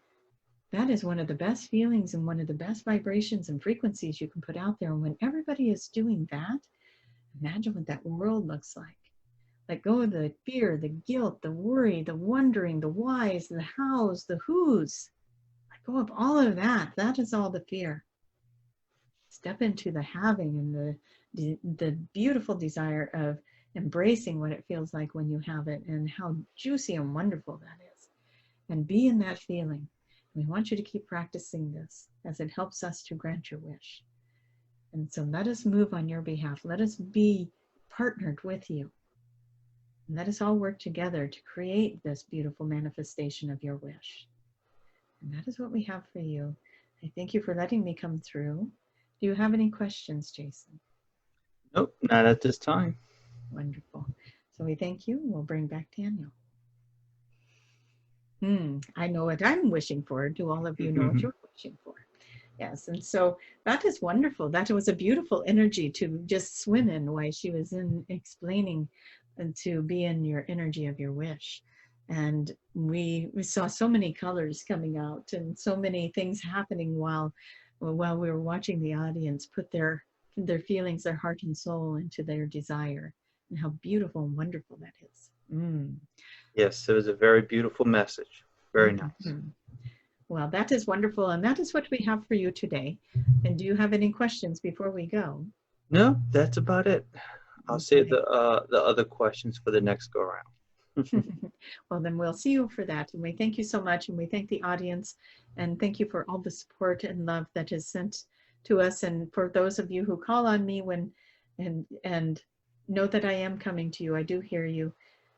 that is one of the best feelings and one of the best vibrations and frequencies you can put out there. And when everybody is doing that, imagine what that world looks like. Let go of the fear, the guilt, the worry, the wondering, the whys, the hows, the whos. Let go of all of that. That is all the fear. Step into the having and the beautiful desire of embracing what it feels like when you have it and how juicy and wonderful that is. And be in that feeling. We want you to keep practicing this as it helps us to grant your wish. And so let us move on your behalf. Let us be partnered with you. And let us all work together to create this beautiful manifestation of your wish. And that is what we have for you. I thank you for letting me come through. Do you have any questions, Jason? Nope, not at this time. Wonderful. So we thank you. We'll bring back Daniel. I know what I'm wishing for. Do all of you know what you're wishing for? Yes, and so that is wonderful. That was a beautiful energy to just swim in while she was in explaining and to be in your energy of your wish. And we saw so many colors coming out and so many things happening while we were watching the audience put their feelings, their heart and soul into their desire, and how beautiful and wonderful that is. Yes, it was a very beautiful message. Very nice. Well, that is wonderful, and that is what we have for you today. And do you have any questions before we go? No, that's about it. I'll save the other questions for the next go around. Well, then we'll see you for that. And we thank you so much, and we thank the audience, and thank you for all the support and love that is sent to us. And for those of you who call on me and know that I am coming to you, I do hear you.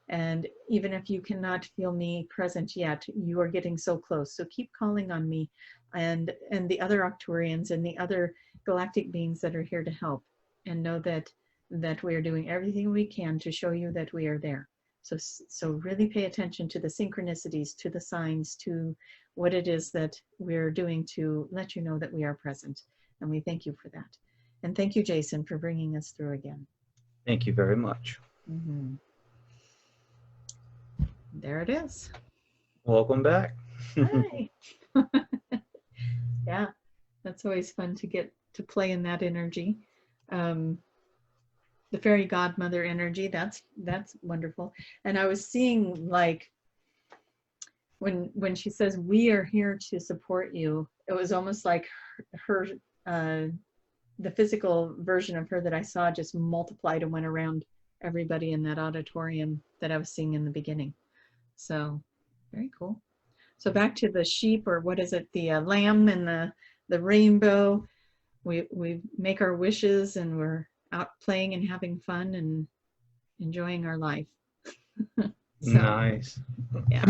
And even if you cannot feel me present yet, you are getting so close. So keep calling on me and the other Arcturians and the other galactic beings that are here to help, and know that we are doing everything we can to show you that we are there. So really pay attention to the synchronicities, to the signs, to what it is that we're doing to let you know that we are present. And we thank you for that. And thank you, Jason, for bringing us through again. Thank you very much. There it is. Welcome back. Hi. Yeah, that's always fun to get to play in that energy. The fairy godmother energy, that's wonderful. And I was seeing, like, when she says we are here to support you, it was almost like her the physical version of her that I saw just multiplied and went around everybody in that auditorium that I was seeing in the beginning. So very cool. So back to the sheep, or what is it, the lamb and the rainbow. We make our wishes, and we're out playing and having fun and enjoying our life. So, nice. Yeah.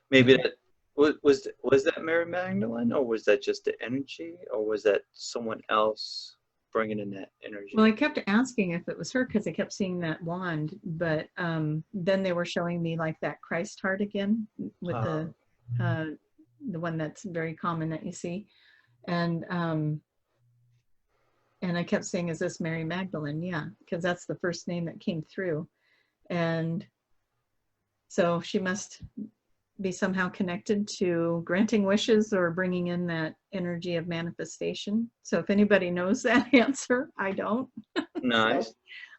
Maybe that was that Mary Magdalene, or was that just the energy, or was that someone else bringing in that energy? Well, I kept asking if it was her because I kept seeing that wand, but then they were showing me like that Christ heart again with the one that's very common that you see, and I kept saying, "Is this Mary Magdalene?" Yeah, because that's the first name that came through, and so she must be somehow connected to granting wishes or bringing in that energy of manifestation. So if anybody knows that answer, I don't. Nice.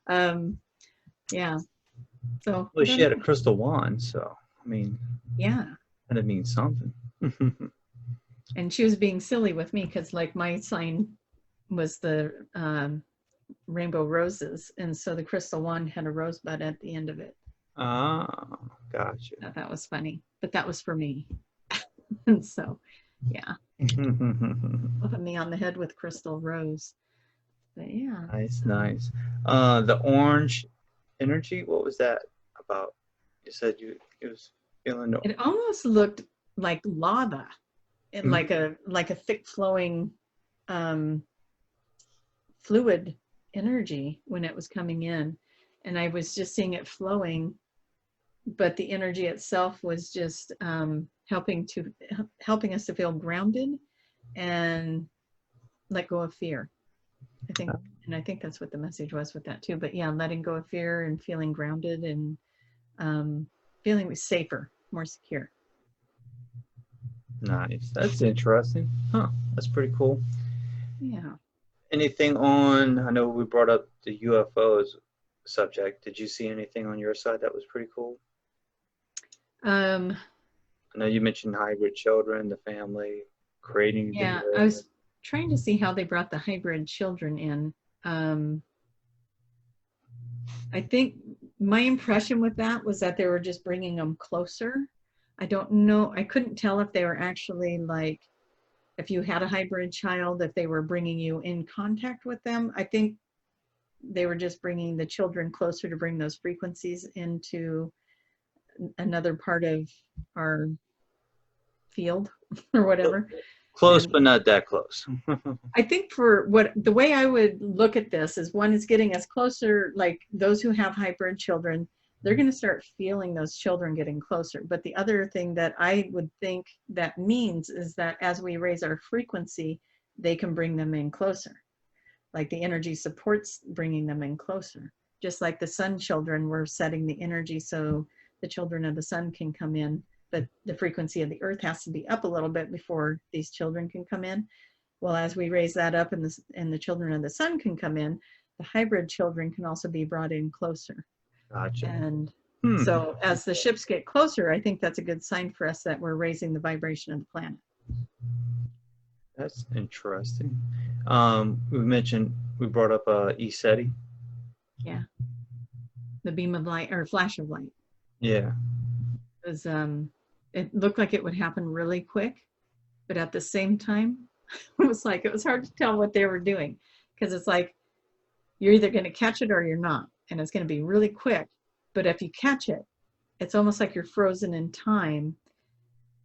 So, yeah. So well, she had a crystal wand, so I mean, yeah, that means something. And she was being silly with me because, like, my sign was the rainbow roses, and so the crystal wand had a rosebud at the end of it. Ah, gotcha. That was funny, but that was for me. And so, yeah, flipping me on the head with crystal rose. But yeah, nice. The orange energy, what was that about? You said it was feeling. It almost looked like lava, and like a thick flowing fluid energy when it was coming in, and I was just seeing it flowing, but the energy itself was just helping us to feel grounded and let go of fear. I think that's what the message was with that too. But yeah, letting go of fear and feeling grounded and feeling safer, more secure. Nice. That's interesting. Huh. That's pretty cool. Yeah. Anything on, I know we brought up the UFOs subject. Did you see anything on your side that was pretty cool? I know you mentioned hybrid children, the family, creating Yeah, the I was trying to see how they brought the hybrid children in. I think my impression with that was that they were just bringing them closer. I don't know. I couldn't tell if they were actually like, if you had a hybrid child, if they were bringing you in contact with them. I think they were just bringing the children closer to bring those frequencies into another part of our field or whatever. close, And but not that close. I think for what the way I would look at this is, one is getting us closer, like those who have hybrid children, they're going to start feeling those children getting closer. But the other thing that I would think that means is that as we raise our frequency, they can bring them in closer. Like the energy supports bringing them in closer. Just like the sun children, we're setting the energy so the children of the sun can come in, but the frequency of the earth has to be up a little bit before these children can come in. Well, as we raise that up and the children of the sun can come in, the hybrid children can also be brought in closer. Gotcha. And so as the ships get closer, I think that's a good sign for us that we're raising the vibration of the planet. That's interesting. We brought up ECETI. Yeah. The beam of light or flash of light. Yeah. It was, it looked like it would happen really quick, but at the same time, it was hard to tell what they were doing, because it's like you're either going to catch it or you're not, and it's going to be really quick. But if you catch it, it's almost like you're frozen in time,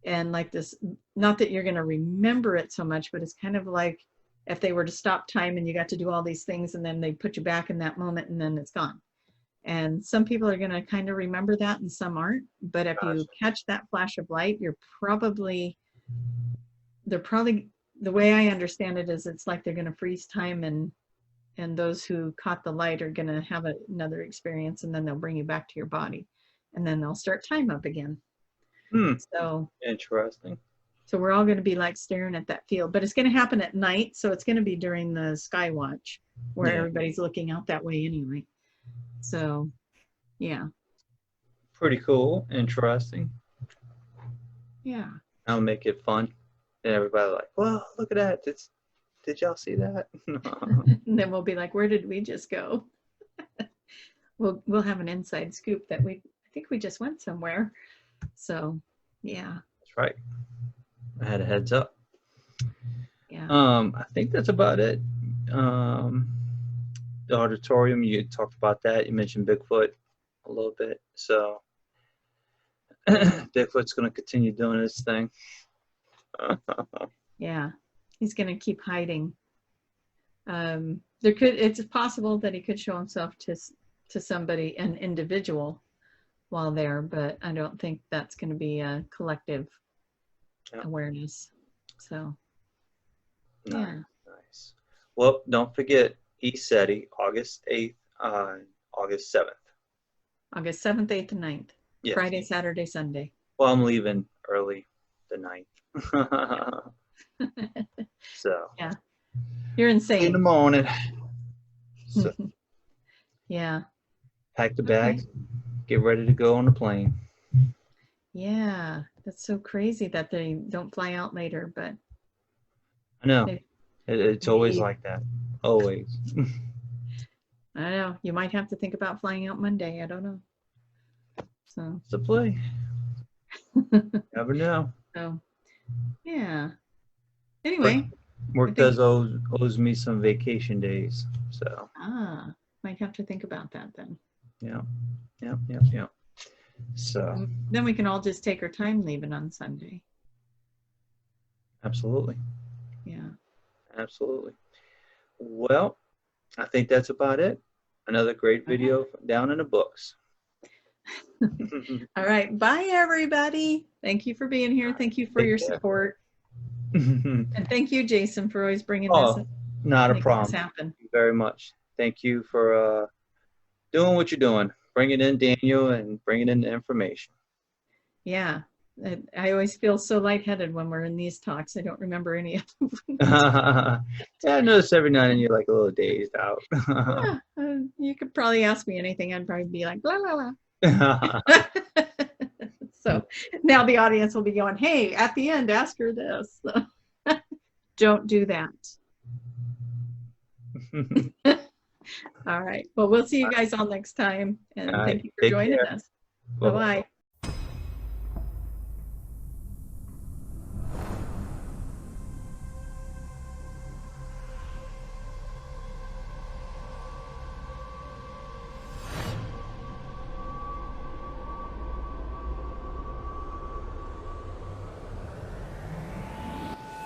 and like this, not that you're going to remember it so much, but it's kind of like if they were to stop time and you got to do all these things and then they put you back in that moment and then it's gone. And some people are going to kind of remember that and some aren't. But if you catch that flash of light, the way I understand it is it's like they're going to freeze time, and those who caught the light are going to have another experience, and then they'll bring you back to your body, and then they'll start time up again. So interesting. So we're all going to be like staring at that field, but it's going to happen at night. So it's going to be during the sky watch where everybody's looking out that way anyway. So yeah. Pretty cool. Interesting. Yeah. I'll make it fun. And everybody like, well, look at that. Did y'all see that? And then we'll be like, where did we just go? We'll have an inside scoop that I think we just went somewhere. So yeah. That's right. I had a heads up. Yeah. I think that's about it. The auditorium, you talked about that. You mentioned Bigfoot a little bit. So Bigfoot's going to continue doing his thing. Yeah, he's going to keep hiding. It's possible that he could show himself to somebody, an individual, while there, but I don't think that's going to be a collective awareness. So yeah. Nice. Well, don't forget ECETI, August 8th and August 7th. August 7th, 8th, and 9th. Yes. Friday, Saturday, Sunday. Well, I'm leaving early the 9th. So. Yeah. You're insane. In the morning. So, yeah. Pack the bags, get ready to go on the plane. Yeah. That's so crazy that they don't fly out later, but. I know. It's always like that. Always. I don't know. You might have to think about flying out Monday. I don't know. So. It's a play. Never know. So, yeah. Anyway. Work owes me some vacation days. So. Might have to think about that then. Yeah. So. Then we can all just take our time leaving on Sunday. Absolutely. Yeah. Absolutely. Well, I think that's about it. Another great video down in the books. All right. Bye, everybody. Thank you for being here. Thank you for your support. And thank you, Jason, for always bringing this. Not a problem. Happen. Thank you very much. Thank you for doing what you're doing, bringing in Daniel and bringing in the information. Yeah. I always feel so lightheaded when we're in these talks. I don't remember any of them. Yeah, I notice every now and then you're like a little dazed out. You could probably ask me anything. I'd probably be like, blah, blah, blah. So now the audience will be going, hey, at the end, ask her this. Don't do that. All right. Well, we'll see you guys all next time. And All right. thank you for Take joining care. us. Bye-bye. Bye-bye.